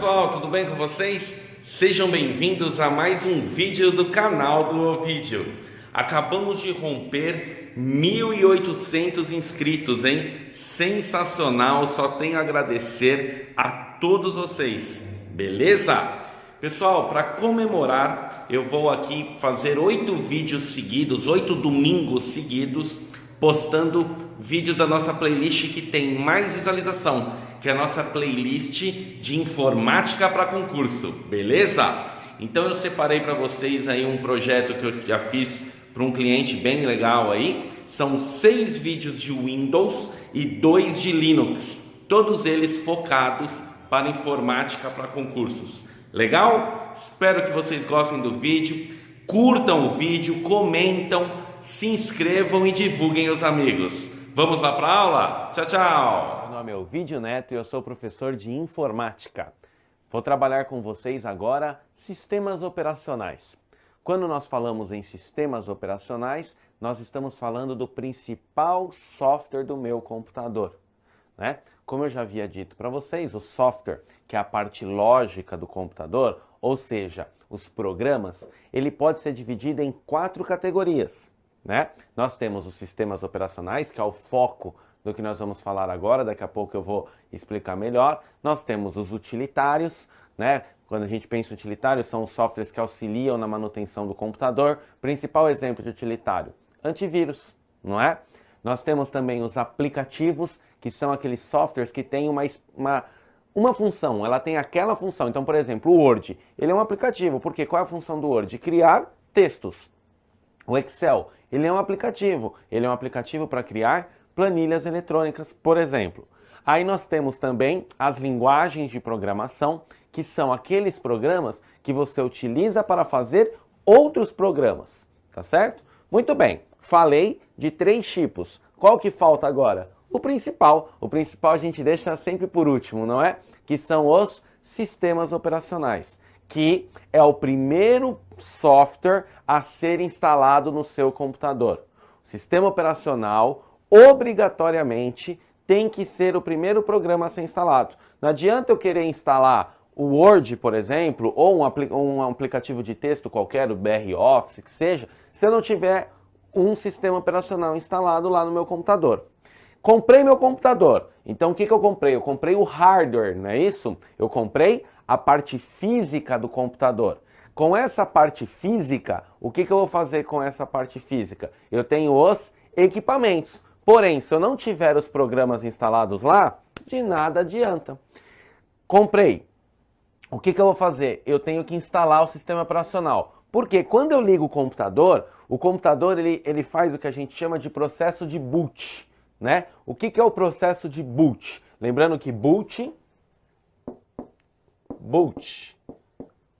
pessoal, tudo bem com vocês? Sejam bem-vindos a mais um vídeo do canal do Ovídio. Acabamos de romper 1.800 inscritos, hein? Sensacional, só tenho a agradecer a todos vocês, beleza? Pessoal, para comemorar, eu vou aqui fazer 8 vídeos seguidos, 8 domingos seguidos, postando vídeos da nossa playlist que tem mais visualização, que é a nossa playlist de informática para concurso, beleza? Então eu separei para vocês aí um projeto que eu já fiz para um cliente bem legal aí. São 6 vídeos de Windows e 2 de Linux, todos eles focados para informática para concursos. Legal? Espero que vocês gostem do vídeo, curtam o vídeo, comentam, se inscrevam e divulguem aos amigos. Vamos lá para a aula? Tchau, tchau! Meu nome é Ovídio Neto e eu sou professor de informática. Vou trabalhar com vocês agora sistemas operacionais. Quando nós falamos em sistemas operacionais, nós estamos falando do principal software do meu computador, né? Como eu já havia dito para vocês, o software, que é a parte lógica do computador, ou seja, os programas, ele pode ser dividido em 4 categorias, né? Nós temos os sistemas operacionais, que é o foco do que nós vamos falar agora, daqui a pouco eu vou explicar melhor. Nós temos os utilitários, né? Quando a gente pensa em utilitários, são os softwares que auxiliam na manutenção do computador. Principal exemplo de utilitário, antivírus, não é? Nós temos também os aplicativos, que são aqueles softwares que têm uma função, ela tem aquela função. Então, por exemplo, o Word, ele é um aplicativo, porque qual é a função do Word? Criar textos. O Excel, ele é um aplicativo para criar planilhas eletrônicas, por exemplo. Aí nós temos também as linguagens de programação, que são aqueles programas que você utiliza para fazer outros programas, tá certo? Muito bem, falei de 3 tipos. Qual que falta agora? O principal a gente deixa sempre por último, não é? Que são os sistemas operacionais, que é o primeiro software a ser instalado no seu computador. O sistema operacional, obrigatoriamente, tem que ser o primeiro programa a ser instalado. Não adianta eu querer instalar o Word, por exemplo, ou um aplicativo de texto qualquer, o BR Office, que seja, se eu não tiver um sistema operacional instalado lá no meu computador. Comprei meu computador. Então o que eu comprei? Eu comprei o hardware, não é isso? Eu comprei a parte física do computador. Com essa parte física, o que eu vou fazer com essa parte física? Eu tenho os equipamentos. Porém, se eu não tiver os programas instalados lá, de nada adianta. Comprei. O que eu vou fazer? Eu tenho que instalar o sistema operacional. Porque quando eu ligo o computador ele faz o que a gente chama de processo de boot, né? O que é o processo de boot? Lembrando que boot,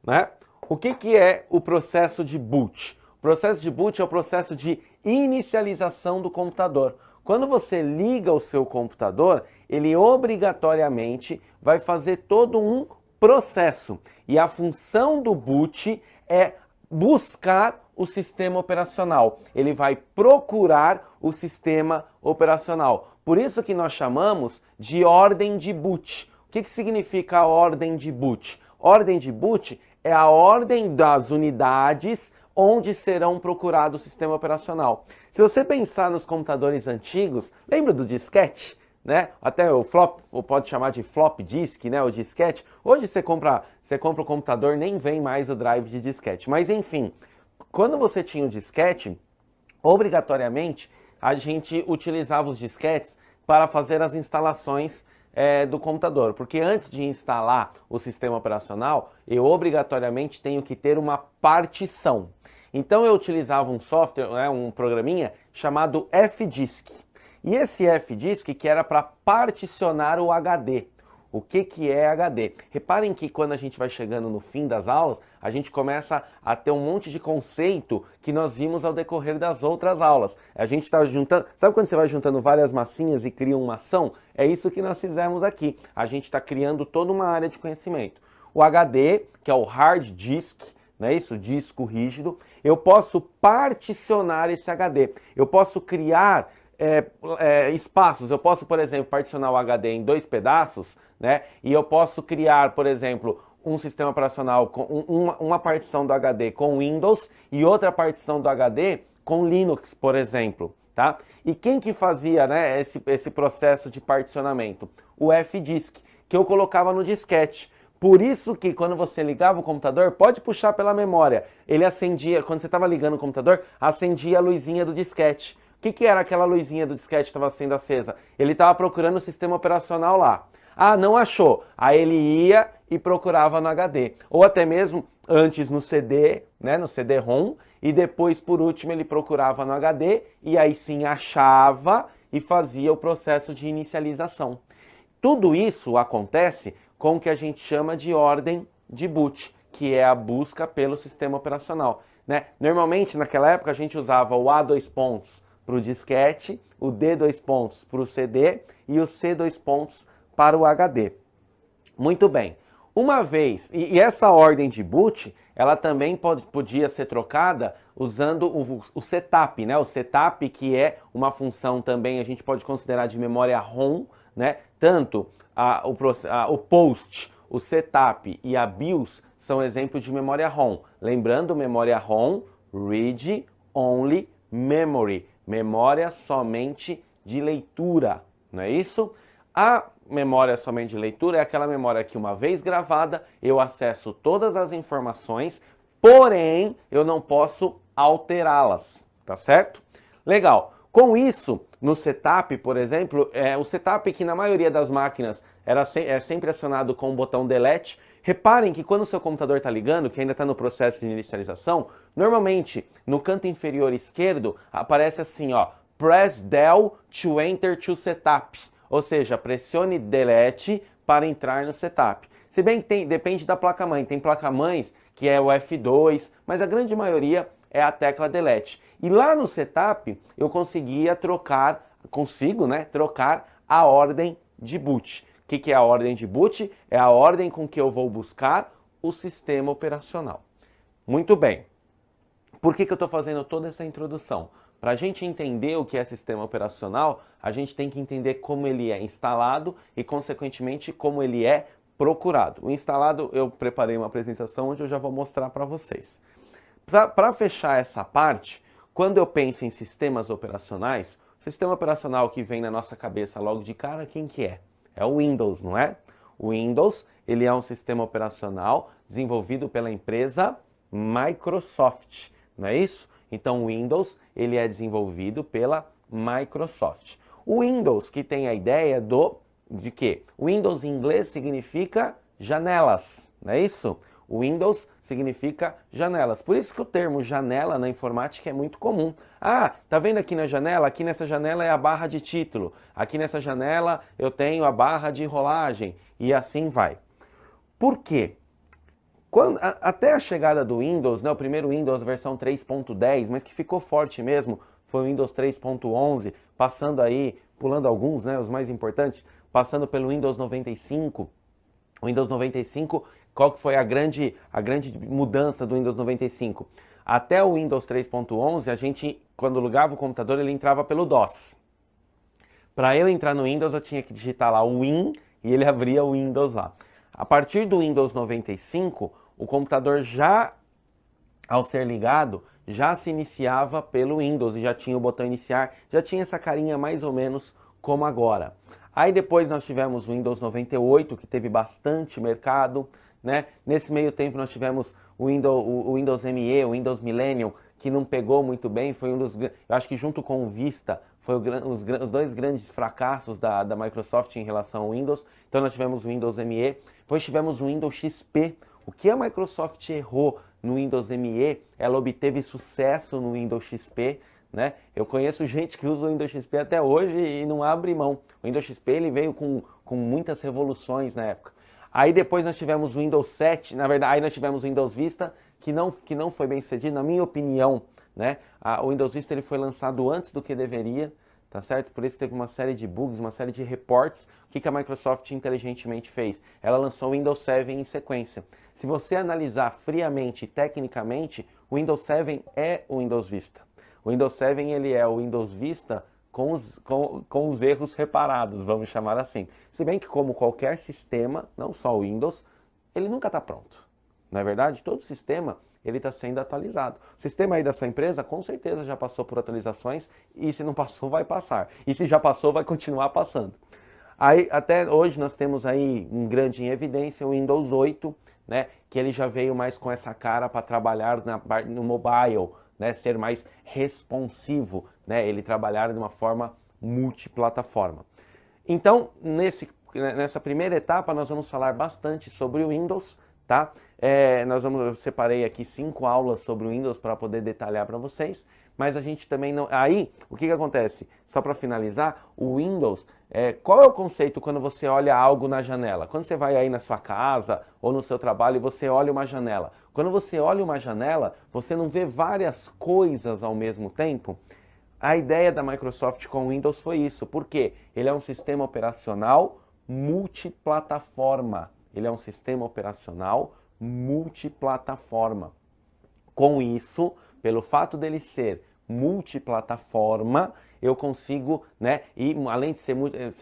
né? O que é o processo de boot? O processo de boot é o processo de inicialização do computador. Quando você liga o seu computador, ele obrigatoriamente vai fazer todo um processo. E a função do boot é buscar o sistema operacional. Ele vai procurar o sistema operacional. Por isso que nós chamamos de ordem de boot. O que significa a ordem de boot? Ordem de boot é a ordem das unidades onde serão procurados o sistema operacional. Se você pensar nos computadores antigos, lembra do disquete? Né? Até o flop, ou pode chamar de flop disk, né? O disquete. Hoje você compra o computador, nem vem mais o drive de disquete. Mas enfim, quando você tinha o disquete, obrigatoriamente a gente utilizava os disquetes para fazer as instalações do computador, porque antes de instalar o sistema operacional, eu obrigatoriamente tenho que ter uma partição. Então eu utilizava um software, um programinha chamado FDisk. E esse FDisk que era para particionar o HD. O que é HD? Reparem que quando a gente vai chegando no fim das aulas, a gente começa a ter um monte de conceito que nós vimos ao decorrer das outras aulas. A gente está juntando, sabe quando você vai juntando várias massinhas e cria uma ação? É isso que nós fizemos aqui. A gente está criando toda uma área de conhecimento. O HD, que é o hard disk, não é isso? Disco rígido. Eu posso particionar esse HD. Eu posso criar espaços. Eu posso, por exemplo, particionar o HD em 2 pedaços, né? E eu posso criar, por exemplo, um sistema operacional com uma partição do HD com Windows e outra partição do HD com Linux, por exemplo, tá? E quem que fazia, né, esse processo de particionamento? O F-Disk, que eu colocava no disquete. Por isso que quando você ligava o computador, pode puxar pela memória, ele acendia, quando você estava ligando o computador, acendia a luzinha do disquete. O que era aquela luzinha do disquete que estava sendo acesa? Ele estava procurando o sistema operacional lá. Ah, não achou. Aí ele ia e procurava no HD. Ou até mesmo antes no CD, né, no CD-ROM, e depois, por último, ele procurava no HD e aí sim achava e fazia o processo de inicialização. Tudo isso acontece com o que a gente chama de ordem de boot, que é a busca pelo sistema operacional, né? Normalmente, naquela época, a gente usava o A2 pontos para o disquete, o D2 pontos para o CD e o C2 pontos para o HD. Muito bem. Uma vez, e essa ordem de boot, ela também podia ser trocada usando o setup, né? O setup, que é uma função também, a gente pode considerar de memória ROM, né? Tanto o post, o setup e a BIOS são exemplos de memória ROM. Lembrando, memória ROM, Read Only Memory, memória somente de leitura, não é isso? A memória somente de leitura é aquela memória que, uma vez gravada, eu acesso todas as informações, porém eu não posso alterá-las, tá certo? Legal. Com isso, no setup, por exemplo, o setup que na maioria das máquinas é sempre acionado com o botão delete. Reparem que quando o seu computador está ligando, que ainda está no processo de inicialização, normalmente no canto inferior esquerdo aparece assim, ó, Press Del to enter to setup. Ou seja, pressione delete para entrar no setup. Se bem que depende da placa-mãe. Tem placa-mães que é o F2, mas a grande maioria é a tecla delete. E lá no setup eu consigo trocar a ordem de boot. O que é a ordem de boot? É a ordem com que eu vou buscar o sistema operacional. Muito bem. Por que eu estou fazendo toda essa introdução? Para a gente entender o que é sistema operacional, a gente tem que entender como ele é instalado e, consequentemente, como ele é procurado. O instalado, eu preparei uma apresentação onde eu já vou mostrar para vocês. Para fechar essa parte, quando eu penso em sistemas operacionais, o sistema operacional que vem na nossa cabeça logo de cara, quem que é? É o Windows, não é? O Windows, ele é um sistema operacional desenvolvido pela empresa Microsoft, não é isso? Então, o Windows, ele é desenvolvido pela Microsoft. O Windows, que tem a ideia de que Windows em inglês significa janelas, não é isso? O Windows significa janelas. Por isso que o termo janela na informática é muito comum. Ah, tá vendo aqui na janela? Aqui nessa janela é a barra de título. Aqui nessa janela eu tenho a barra de rolagem. E assim vai. Por quê? Até a chegada do Windows, né, o primeiro Windows versão 3.10, mas que ficou forte mesmo, foi o Windows 3.11, passando aí, pulando alguns, né, os mais importantes, passando pelo Windows 95. O Windows 95, qual que foi a grande mudança do Windows 95? Até o Windows 3.11, a gente, quando ligava o computador, ele entrava pelo DOS. Para eu entrar no Windows, eu tinha que digitar lá o Win e ele abria o Windows lá. A partir do Windows 95, o computador já, ao ser ligado, já se iniciava pelo Windows e já tinha o botão iniciar, já tinha essa carinha mais ou menos como agora. Aí depois nós tivemos o Windows 98, que teve bastante mercado, né? Nesse meio tempo nós tivemos o Windows ME, o Windows Millennium, que não pegou muito bem, foi um dos, eu acho que junto com o Vista, foi os dois grandes fracassos da Microsoft em relação ao Windows. Então nós tivemos o Windows ME, depois tivemos o Windows XP. O que a Microsoft errou no Windows ME, ela obteve sucesso no Windows XP, né? Eu conheço gente que usa o Windows XP até hoje e não abre mão. O Windows XP ele veio com muitas revoluções na época. Aí depois nós tivemos o Windows 7, na verdade, aí nós tivemos o Windows Vista, que não foi bem sucedido, na minha opinião, né? O Windows Vista ele foi lançado antes do que deveria, tá certo? Por isso teve uma série de bugs, uma série de reports. O que a Microsoft inteligentemente fez? Ela lançou o Windows 7 em sequência. Se você analisar friamente e tecnicamente, o Windows 7 é o Windows Vista. O Windows 7 ele é o Windows Vista com os erros reparados, vamos chamar assim. Se bem que como qualquer sistema, não só o Windows, ele nunca está pronto. Não é verdade? Todo sistema ele está sendo atualizado. O sistema aí da sua empresa com certeza já passou por atualizações e se não passou vai passar. E se já passou vai continuar passando. Aí até hoje nós temos aí em grande evidência o Windows 8, né, que ele já veio mais com essa cara para trabalhar no mobile, né, ser mais responsivo, né, ele trabalhar de uma forma multiplataforma. Então, nessa primeira etapa, nós vamos falar bastante sobre o Windows, tá? Eu separei aqui 5 aulas sobre o Windows para poder detalhar para vocês, mas a gente também não... Aí, o que acontece? Só para finalizar, o Windows, qual é o conceito quando você olha algo na janela? Quando você vai aí na sua casa ou no seu trabalho e você olha uma janela. Quando você olha uma janela, você não vê várias coisas ao mesmo tempo? A ideia da Microsoft com o Windows foi isso. Por quê? Ele é um sistema operacional multiplataforma. Ele é um sistema operacional multiplataforma. Com isso, pelo fato dele ser multiplataforma, eu consigo, né, e além de ser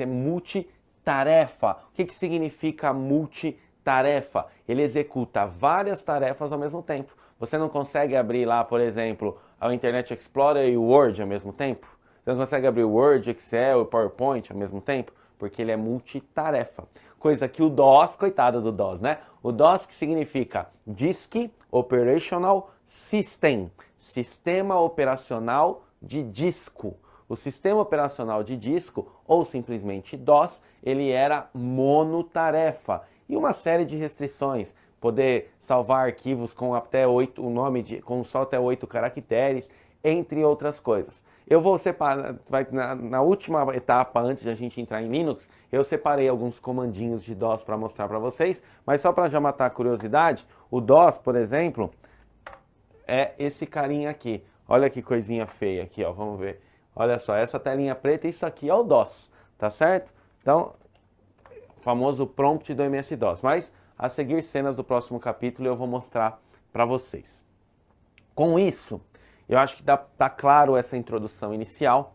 multitarefa. O que significa multitarefa? Ele executa várias tarefas ao mesmo tempo. Você não consegue abrir lá, por exemplo, o Internet Explorer e o Word ao mesmo tempo? Você não consegue abrir o Word, Excel e PowerPoint ao mesmo tempo? Porque ele é multitarefa. Coisa que o DOS, coitado do DOS, né? O DOS que significa Disk Operational System, Sistema Operacional de Disco. O sistema operacional de disco, ou simplesmente DOS, ele era monotarefa. E uma série de restrições, poder salvar arquivos com até 8, com só até 8 caracteres, entre outras coisas. Eu vou separar, na última etapa, antes de a gente entrar em Linux, eu separei alguns comandinhos de DOS para mostrar para vocês, mas só para já matar a curiosidade, o DOS, por exemplo, é esse carinha aqui. Olha que coisinha feia aqui, ó, vamos ver. Olha só, essa telinha preta, isso aqui é o DOS, tá certo? Então, famoso prompt do MS-DOS. Mas, a seguir cenas do próximo capítulo, eu vou mostrar para vocês. Com isso, eu acho que tá claro essa introdução inicial.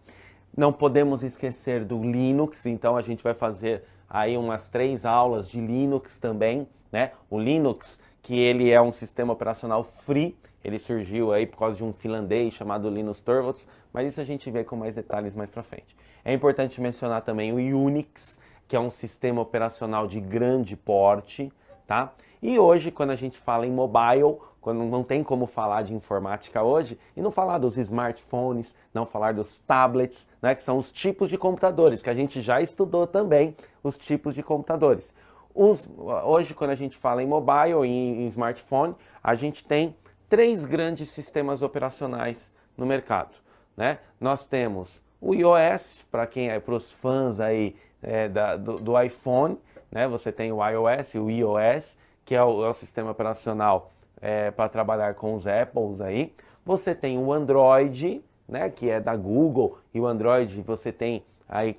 Não podemos esquecer do Linux, então a gente vai fazer aí umas 3 aulas de Linux também, né? O Linux, que ele é um sistema operacional free, ele surgiu aí por causa de um finlandês chamado Linus Torvalds, mas isso a gente vê com mais detalhes mais para frente. É importante mencionar também o Unix, que é um sistema operacional de grande porte, tá? E hoje, quando a gente fala em mobile, quando não tem como falar de informática hoje, e não falar dos smartphones, não falar dos tablets, né, que são os tipos de computadores, que a gente já estudou também, os tipos de computadores. Hoje, quando a gente fala em mobile, em smartphone, a gente tem 3 grandes sistemas operacionais no mercado, né? Nós temos o iOS, para os fãs aí do iPhone, né? Você tem o iOS e o iOS, que é o sistema operacional para trabalhar com os Apples aí. Você tem o Android, né, que é da Google, e o Android você tem aí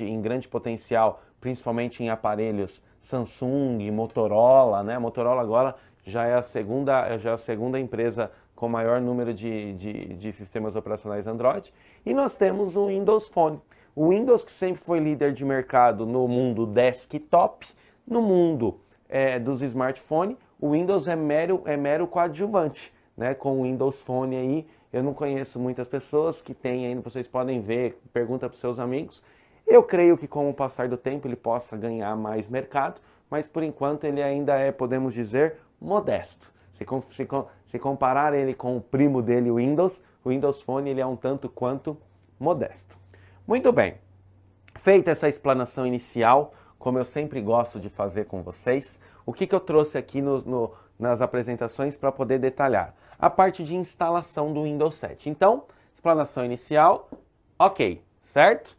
em grande potencial, principalmente em aparelhos Samsung, Motorola, né? Motorola agora já é a segunda empresa com maior número de sistemas operacionais Android. E nós temos o Windows Phone. O Windows, que sempre foi líder de mercado no mundo desktop, no mundo dos smartphones, o Windows é mero coadjuvante, né? Com o Windows Phone aí, eu não conheço muitas pessoas que têm ainda, vocês podem ver, pergunta para os seus amigos. Eu creio que com o passar do tempo ele possa ganhar mais mercado, mas por enquanto ele ainda podemos dizer, modesto. Se comparar ele com o primo dele, o Windows Phone, ele é um tanto quanto modesto. Muito bem, feita essa explanação inicial, como eu sempre gosto de fazer com vocês, o que eu trouxe aqui nas apresentações para poder detalhar? A parte de instalação do Windows 7. Então, explanação inicial, ok, certo?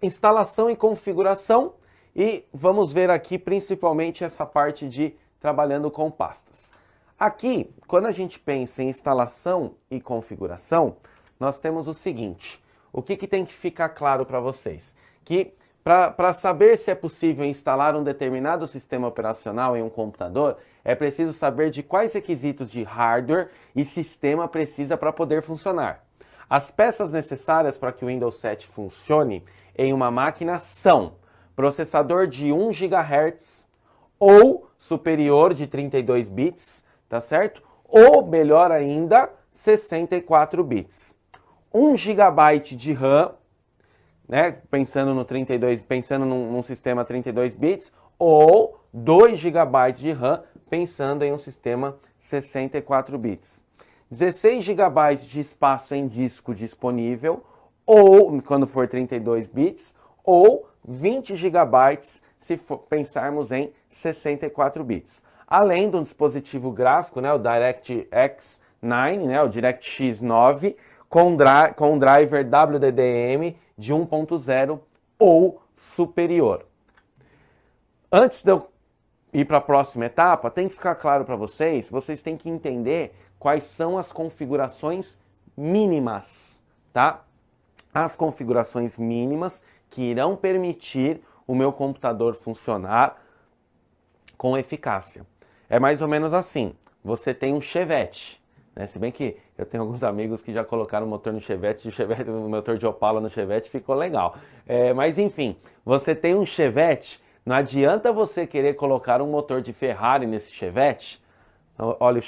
Instalação e configuração, e vamos ver aqui principalmente essa parte de trabalhando com pastas. Aqui, quando a gente pensa em instalação e configuração, nós temos o seguinte, o que tem que ficar claro para vocês? Que para saber se é possível instalar um determinado sistema operacional em um computador, é preciso saber de quais requisitos de hardware e sistema precisa para poder funcionar. As peças necessárias para que o Windows 7 funcione em uma máquina são processador de 1 GHz ou superior de 32 bits, tá certo? Ou, melhor ainda, 64 bits. 1 GB de RAM, né? Pensando num sistema 32 bits, ou 2 GB de RAM, pensando em um sistema 64 bits. 16 GB de espaço em disco disponível, ou quando for 32 bits, ou 20 GB se pensarmos em 64 bits. Além de um dispositivo gráfico, né, o DirectX 9, né, o DirectX 9, com driver WDDM de 1.0 ou superior. Antes de eu ir para a próxima etapa, tem que ficar claro para vocês têm que entender quais são as configurações mínimas, tá? As configurações mínimas que irão permitir o meu computador funcionar com eficácia. É mais ou menos assim, você tem um Chevette, né? Se bem que eu tenho alguns amigos que já colocaram o motor no Chevette, o motor de Opala no Chevette ficou legal. Mas enfim, você tem um Chevette, não adianta você querer colocar um motor de Ferrari nesse Chevette. Olha,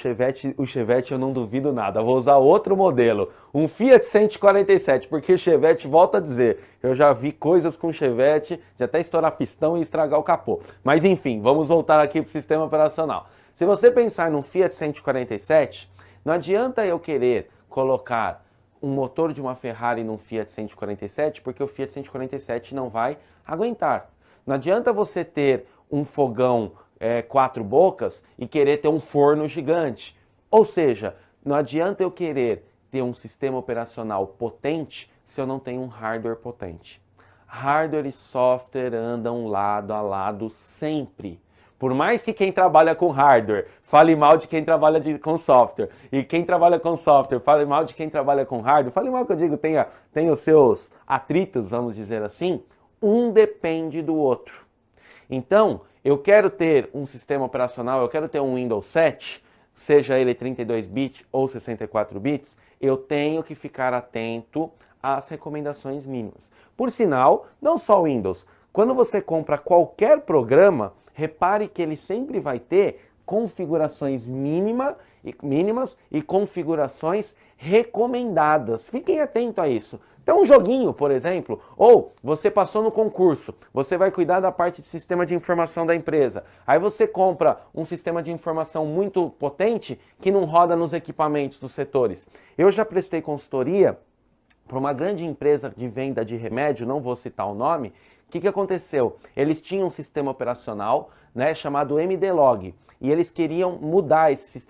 o Chevette eu não duvido nada, vou usar outro modelo, um Fiat 147, porque Chevette, volta a dizer, eu já vi coisas com Chevette, de até estourar pistão e estragar o capô. Mas enfim, vamos voltar aqui para o sistema operacional. Se você pensar num Fiat 147, não adianta eu querer colocar um motor de uma Ferrari num Fiat 147, porque o Fiat 147 não vai aguentar. Não adianta você ter um fogão 4 bocas e querer ter um forno gigante. Ou seja, não adianta eu querer ter um sistema operacional potente se eu não tenho um hardware potente. Hardware e software andam lado a lado sempre. Por mais que quem trabalha com hardware fale mal de quem trabalha com software, e quem trabalha com software fale mal de quem trabalha com hardware, fale mal que eu digo, tem os seus atritos, vamos dizer assim, um depende do outro. Então, eu quero ter um sistema operacional, eu quero ter um Windows 7, seja ele 32 bits ou 64 bits, eu tenho que ficar atento às recomendações mínimas. Por sinal, não só o Windows, quando você compra qualquer programa, repare que ele sempre vai ter configurações mínimas e configurações recomendadas. Fiquem atentos a isso. Então, um joguinho, por exemplo, ou você passou no concurso, você vai cuidar da parte de sistema de informação da empresa. Aí você compra um sistema de informação muito potente que não roda nos equipamentos dos setores. Eu já prestei consultoria para uma grande empresa de venda de remédio, não vou citar o nome. O que aconteceu? Eles tinham um sistema operacional, né, chamado MDLog, e eles queriam mudar esse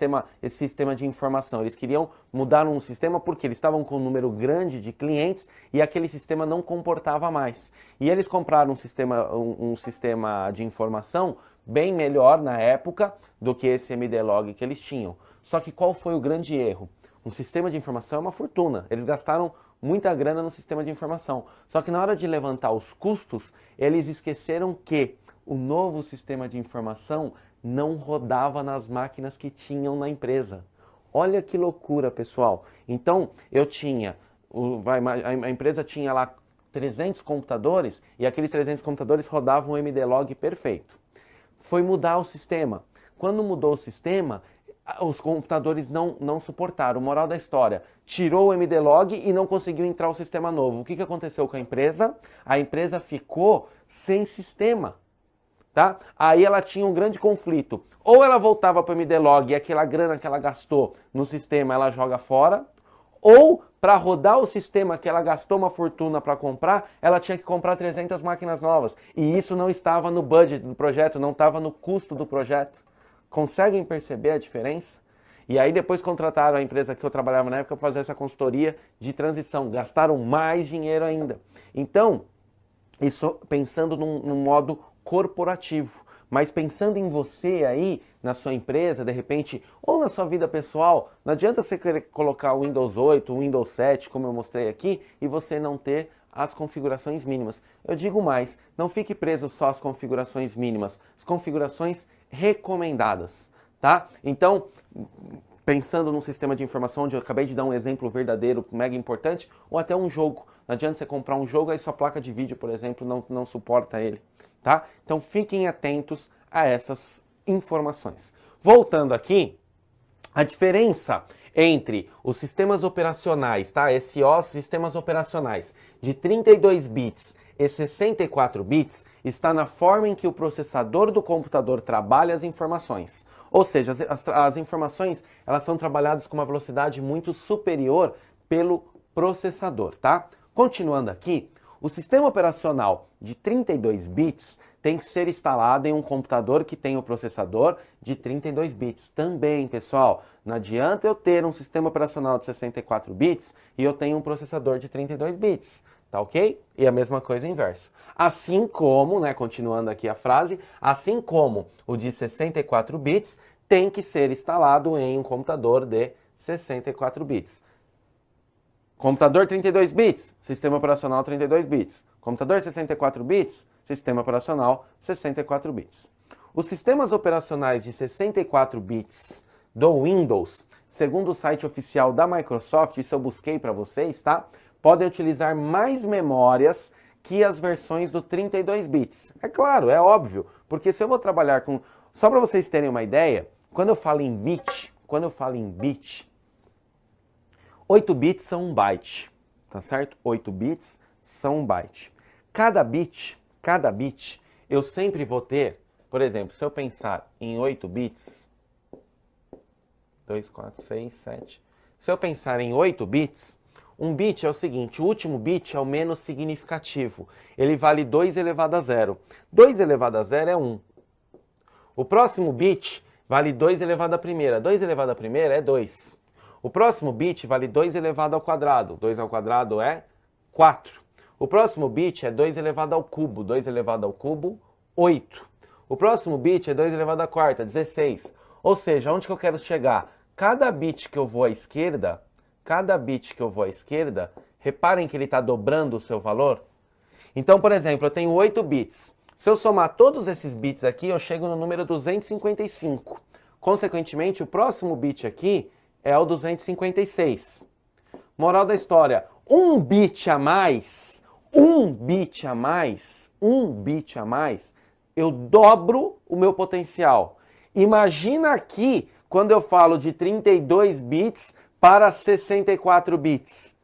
sistema de informação. Eles queriam mudar um sistema porque eles estavam com um número grande de clientes e aquele sistema não comportava mais. E eles compraram um sistema de informação bem melhor na época do que esse MDLog que eles tinham. Só que qual foi o grande erro? Um sistema de informação é uma fortuna. Eles gastaram muita grana no sistema de informação. Só que na hora de levantar os custos, eles esqueceram que o novo sistema de informação não rodava nas máquinas que tinham na empresa. Olha que loucura, pessoal. Então, a empresa tinha lá 300 computadores e aqueles 300 computadores rodavam o MDLog perfeito. Foi mudar o sistema. Quando mudou o sistema, os computadores não suportaram. Moral da história, tirou o MDLog e não conseguiu entrar o sistema novo. O que aconteceu com a empresa? A empresa ficou sem sistema. Tá? Aí ela tinha um grande conflito. Ou ela voltava para o MDLog e aquela grana que ela gastou no sistema ela joga fora, ou para rodar o sistema que ela gastou uma fortuna para comprar, ela tinha que comprar 300 máquinas novas. E isso não estava no budget do projeto, não estava no custo do projeto. Conseguem perceber a diferença? E aí depois contrataram a empresa que eu trabalhava na época para fazer essa consultoria de transição. Gastaram mais dinheiro ainda. Então, isso pensando num modo corporativo. Mas pensando em você aí, na sua empresa, de repente, ou na sua vida pessoal, não adianta você querer colocar o Windows 8, o Windows 7, como eu mostrei aqui, e você não ter as configurações mínimas. Eu digo mais, não fique preso só às configurações mínimas, as configurações recomendadas, tá? Então, pensando num sistema de informação onde eu acabei de dar um exemplo verdadeiro, mega importante, ou até um jogo. Não adianta você comprar um jogo, aí sua placa de vídeo, por exemplo, não suporta ele, tá? Então fiquem atentos a essas informações. Voltando aqui, a diferença entre os sistemas operacionais, tá? SOs, sistemas operacionais, de 32 bits e 64 bits, está na forma em que o processador do computador trabalha as informações. Ou seja, as informações, elas são trabalhadas com uma velocidade muito superior pelo processador, tá? Continuando aqui, o sistema operacional de 32 bits tem que ser instalado em um computador que tem o processador de 32 bits. Também, pessoal, não adianta eu ter um sistema operacional de 64 bits e eu tenho um processador de 32 bits, tá ok? E a mesma coisa o inverso. Assim como, né, continuando aqui a frase, assim como o de 64 bits tem que ser instalado em um computador de 64 bits. Computador 32 bits, sistema operacional 32 bits. Computador 64 bits, sistema operacional 64 bits. Os sistemas operacionais de 64 bits do Windows, segundo o site oficial da Microsoft, isso eu busquei para vocês, tá? Podem utilizar mais memórias que as versões do 32 bits. É claro, é óbvio, porque se eu vou trabalhar com... Só para vocês terem uma ideia, quando eu falo em bit, 8 bits são 1 byte, tá certo? 8 bits são 1 byte. Cada bit, eu sempre vou ter, por exemplo, se eu pensar em 8 bits, 2, 4, 6, 7. Se eu pensar em 8 bits, um bit é o seguinte, o último bit é o menos significativo. Ele vale 2 elevado a 0. 2 elevado a 0 é 1. O próximo bit vale 2 elevado à primeira. 2 elevado à primeira é 2. O próximo bit vale 2 elevado ao quadrado. 2 ao quadrado é 4. O próximo bit é 2 elevado ao cubo. 2 elevado ao cubo, 8. O próximo bit é 2 elevado à quarta, 16. Ou seja, onde que eu quero chegar? Cada bit que eu vou à esquerda, reparem que ele está dobrando o seu valor. Então, por exemplo, eu tenho 8 bits. Se eu somar todos esses bits aqui, eu chego no número 255. Consequentemente, o próximo bit aqui é o 256. Moral da história, um bit a mais, eu dobro o meu potencial. Imagina aqui, quando eu falo de 32 bits para 64 bits.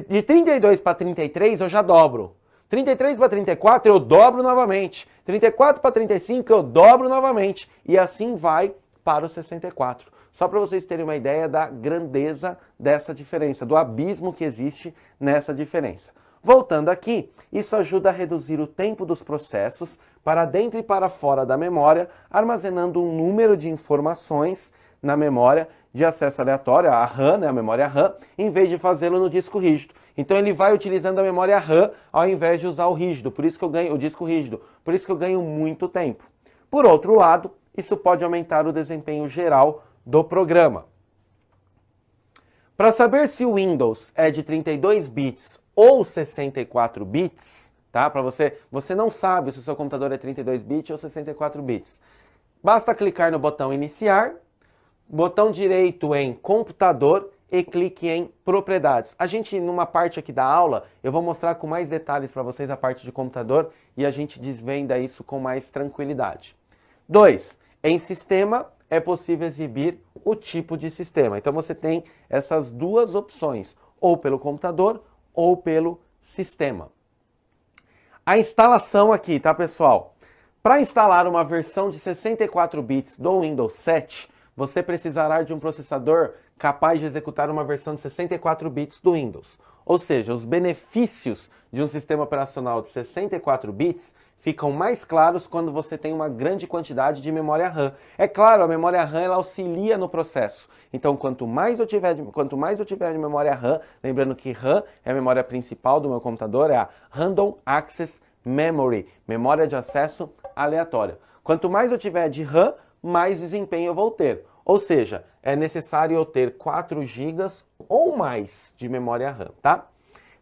De 32 para 33 eu já dobro. 33 para 34 eu dobro novamente. 34 para 35 eu dobro novamente. E assim vai para o 64. Só para vocês terem uma ideia da grandeza dessa diferença, do abismo que existe nessa diferença. Voltando aqui, isso ajuda a reduzir o tempo dos processos para dentro e para fora da memória, armazenando um número de informações na memória de acesso aleatório, a RAM, né, a memória RAM, em vez de fazê-lo no disco rígido. Então ele vai utilizando a memória RAM ao invés de usar o rígido, por isso que eu ganho o disco rígido, por isso que eu ganho muito tempo. Por outro lado, isso pode aumentar o desempenho geral do programa. Para saber se o Windows é de 32 bits ou 64 bits, tá? Para você não sabe se o seu computador é 32 bits ou 64 bits. Basta clicar no botão iniciar, botão direito em computador e clique em propriedades. A gente, numa parte aqui da aula, eu vou mostrar com mais detalhes para vocês a parte de computador e a gente desvenda isso com mais tranquilidade. 2. Em sistema, é possível exibir o tipo de sistema. Então você tem essas duas opções, ou pelo computador ou pelo sistema. A instalação aqui, tá, pessoal? Para instalar uma versão de 64 bits do Windows 7, você precisará de um processador capaz de executar uma versão de 64 bits do Windows. Ou seja, os benefícios de um sistema operacional de 64 bits ficam mais claros quando você tem uma grande quantidade de memória RAM. É claro, a memória RAM ela auxilia no processo. Então, quanto mais eu tiver de memória RAM, lembrando que RAM é a memória principal do meu computador, é a Random Access Memory, memória de acesso aleatória. Quanto mais eu tiver de RAM, mais desempenho eu vou ter. Ou seja, é necessário eu ter 4 GB ou mais de memória RAM, tá?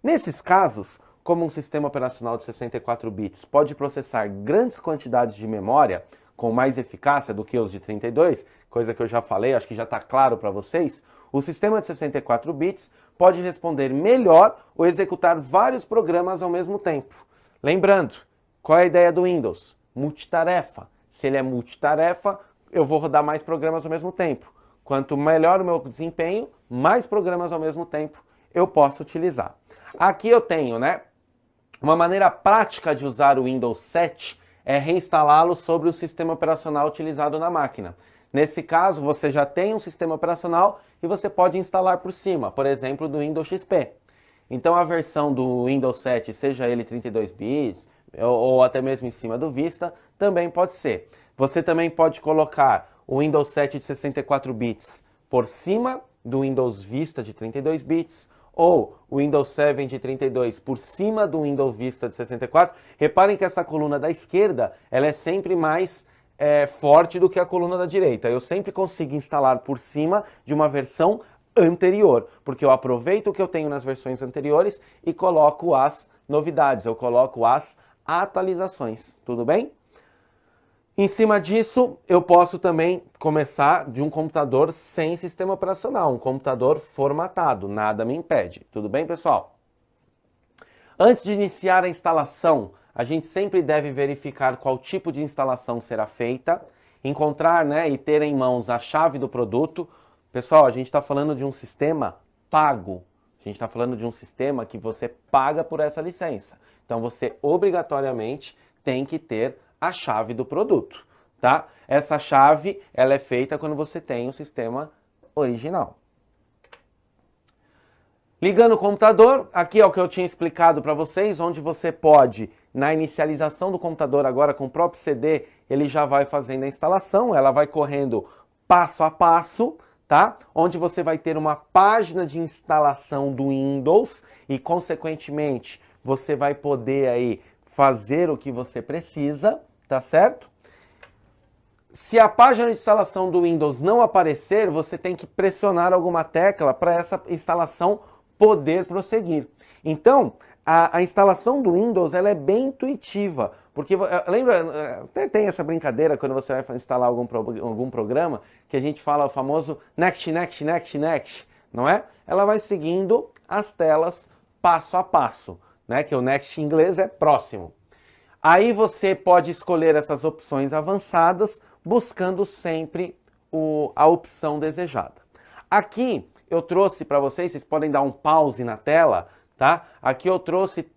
Nesses casos, como um sistema operacional de 64 bits pode processar grandes quantidades de memória, com mais eficácia do que os de 32, coisa que eu já falei, acho que já está claro para vocês, o sistema de 64 bits pode responder melhor ou executar vários programas ao mesmo tempo. Lembrando, qual é a ideia do Windows? Multitarefa. Se ele é multitarefa, eu vou rodar mais programas ao mesmo tempo. Quanto melhor o meu desempenho, mais programas ao mesmo tempo eu posso utilizar. Aqui eu tenho, uma maneira prática de usar o Windows 7 é reinstalá-lo sobre o sistema operacional utilizado na máquina. Nesse caso, você já tem um sistema operacional e você pode instalar por cima, por exemplo, do Windows XP. Então a versão do Windows 7, seja ele 32 bits ou até mesmo em cima do Vista, também pode ser. Você também pode colocar o Windows 7 de 64 bits por cima do Windows Vista de 32 bits, ou o Windows 7 de 32 por cima do Windows Vista de 64. Reparem que essa coluna da esquerda, ela é sempre mais forte do que a coluna da direita. Eu sempre consigo instalar por cima de uma versão anterior, porque eu aproveito o que eu tenho nas versões anteriores e coloco as novidades, eu coloco as atualizações, tudo bem? Em cima disso, eu posso também começar de um computador sem sistema operacional, um computador formatado, nada me impede. Tudo bem, pessoal? Antes de iniciar a instalação, a gente sempre deve verificar qual tipo de instalação será feita, encontrar e ter em mãos a chave do produto. Pessoal, a gente está falando de um sistema pago. A gente está falando de um sistema que você paga por essa licença. Então, você obrigatoriamente tem que ter a chave do produto, tá? Essa chave, ela é feita quando você tem o sistema original. Ligando o computador, aqui é o que eu tinha explicado para vocês, onde você pode, na inicialização do computador agora com o próprio CD, ele já vai fazendo a instalação, ela vai correndo passo a passo, tá? Onde você vai ter uma página de instalação do Windows e, consequentemente, você vai poder aí fazer o que você precisa, tá certo? Se a página de instalação do Windows não aparecer, você tem que pressionar alguma tecla para essa instalação poder prosseguir. Então, a instalação do Windows ela é bem intuitiva, porque lembra, até tem essa brincadeira quando você vai instalar algum programa, que a gente fala o famoso next, next, next, next, não é? Ela vai seguindo as telas passo a passo, que o next em inglês é próximo. Aí você pode escolher essas opções avançadas, buscando sempre a opção desejada. Aqui eu trouxe para vocês podem dar um pause na tela, tá? Aqui eu trouxe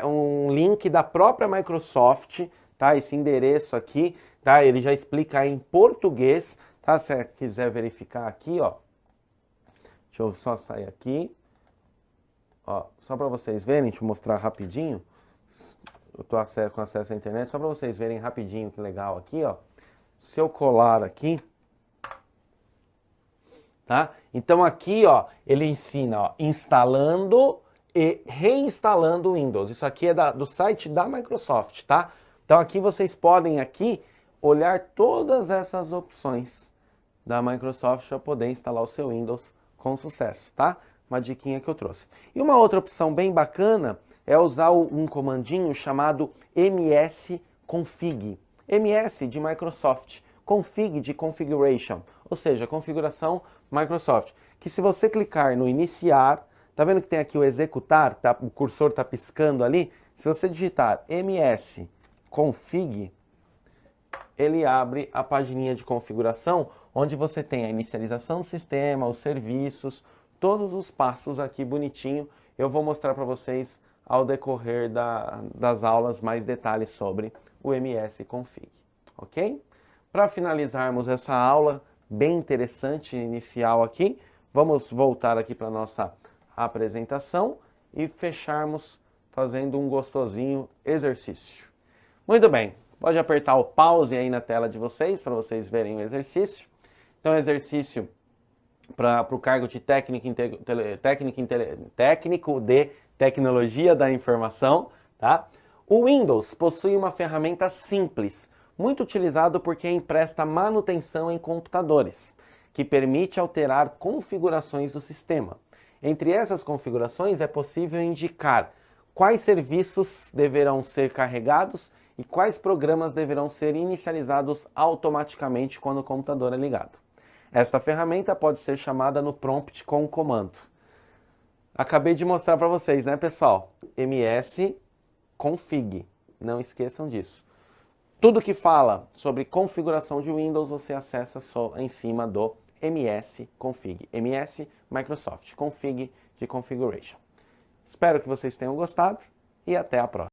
um link da própria Microsoft, tá? Esse endereço aqui, tá? Ele já explica em português, tá? Se você quiser verificar aqui, ó. Deixa eu só sair aqui. Ó, só para vocês verem, deixa eu mostrar rapidinho. Eu estou com acesso à internet, só para vocês verem rapidinho que legal aqui, ó. Se eu colar aqui, tá? Então aqui, ó, ele ensina, ó, instalando e reinstalando o Windows. Isso aqui é do site da Microsoft, tá? Então aqui vocês podem aqui olhar todas essas opções da Microsoft para poder instalar o seu Windows com sucesso, tá? Uma diquinha que eu trouxe. E uma outra opção bem bacana é usar um comandinho chamado msconfig. MS de Microsoft, config de configuration, ou seja, configuração Microsoft. Que se você clicar no iniciar, tá vendo que tem aqui o executar, tá, o cursor tá piscando ali? Se você digitar msconfig, ele abre a pagininha de configuração, onde você tem a inicialização do sistema, os serviços, todos os passos aqui bonitinho. Eu vou mostrar para vocês ao decorrer das aulas mais detalhes sobre o msconfig, ok? Para finalizarmos essa aula bem interessante inicial aqui, vamos voltar aqui para a nossa apresentação e fecharmos fazendo um gostosinho exercício. Muito bem, pode apertar o pause aí na tela de vocês para vocês verem o exercício. Então, exercício para o cargo de técnico de tecnologia da informação, tá? O Windows possui uma ferramenta simples, muito utilizado por quem presta manutenção em computadores, que permite alterar configurações do sistema. Entre essas configurações é possível indicar quais serviços deverão ser carregados e quais programas deverão ser inicializados automaticamente quando o computador é ligado. Esta ferramenta pode ser chamada no prompt com o comando. Acabei de mostrar para vocês, né, pessoal? msconfig. Não esqueçam disso. Tudo que fala sobre configuração de Windows você acessa só em cima do msconfig. MS Microsoft. Config de configuration. Espero que vocês tenham gostado e até a próxima.